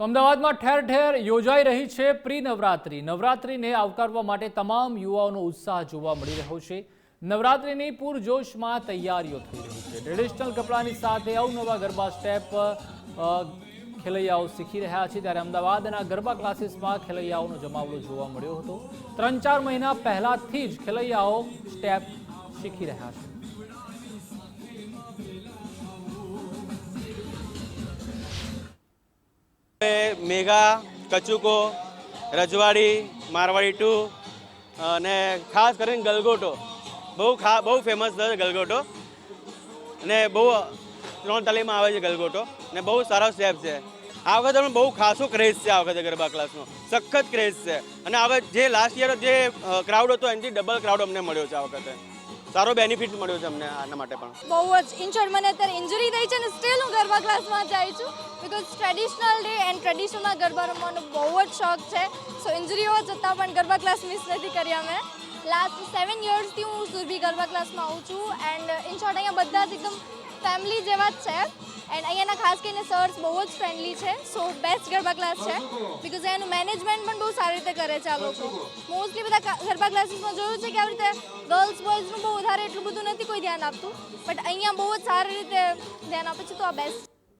તો અમદાવાદમાં ઠેર ઠેર યોજાઈ રહી છે પ્રી નવરાત્રી। નવરાત્રીને આવકારવા માટે તમામ યુવાઓનો ઉત્સાહ જોવા મળી રહ્યો છે। નવરાત્રીની પૂરજોશમાં તૈયારીઓ થઈ રહી છે। ટ્રેડિશનલ કપડાની સાથે અવનવા ગરબા સ્ટેપ ખેલૈયાઓ શીખી રહ્યા છે। ત્યારે અમદાવાદના ગરબા ક્લાસીસમાં ખેલૈયાઓનો જમાવડો જોવા મળ્યો હતો। 3-4 મહિના પહેલાથી જ ખેલૈયાઓ સ્ટેપ શીખી રહ્યા છે। મેઘા, કચુકો, રજવાડી, મારવાડી 2 અને ખાસ કરીને ગલગોટો બહુ ફેમસ છે ગલગોટો અને બહુ તાલીમાં આવે છે ગલગોટો ને બહુ સારા સ્ટેપ છે। આ વખતે પણ બહુ ખાસો ક્રેઝ છે। આ વખતે ગરબા ક્લાસનો સખત ક્રેઝ છે અને હવે જે લાસ્ટ યર જે ક્રાઉડ હતો એનાથી ડબલ ક્રાઉડ અમને મળ્યો છે। આ વખતે સારો બેનિફિટ મળ્યો છે અમને આના માટે પણ। બહુ જ ઇન્જર્ડ મને અત્યારે ઇન્જરી થઈ છે ને સ્ટીલ હું ગરબા ક્લાસમાં જાય છું બિકોઝ ટ્રેડિશનલ ડે એન્ડ ટ્રેડિશનલમાં ગરબા રમવાનો બહુ જ શોખ છે। સો ઇન્જરી હોવા છતાં પણ ગરબા ક્લાસ મિસ નથી કર્યા મેં। લાસ્ટ 7 યર્સથી હું સુરભી ગરબા ક્લાસમાં આવું છું એન્ડ ઇન શોર્ટ અહીંયા બધા જ એકદમ ફેમિલી જેવા જ છે એન્ડ અહીંયાના ખાસ કરીને સર્સ બહુ જ ફ્રેન્ડલી છે। સો બેસ્ટ ગરબા ક્લાસ છે બિકોઝ એનું મેનેજમેન્ટ પણ બહુ સારી રીતે કરે છે આ લોકો। મોસ્ટલી બધા ગરબા ક્લાસીસમાં જોયું છે કે આવી રીતે ગર્લ્સ બોયઝનું બહુ વધારે એટલું બધું નથી કોઈ ધ્યાન આપતું બટ અહીંયા બહુ જ સારી રીતે ધ્યાન આપે છે તો આ બેસ્ટ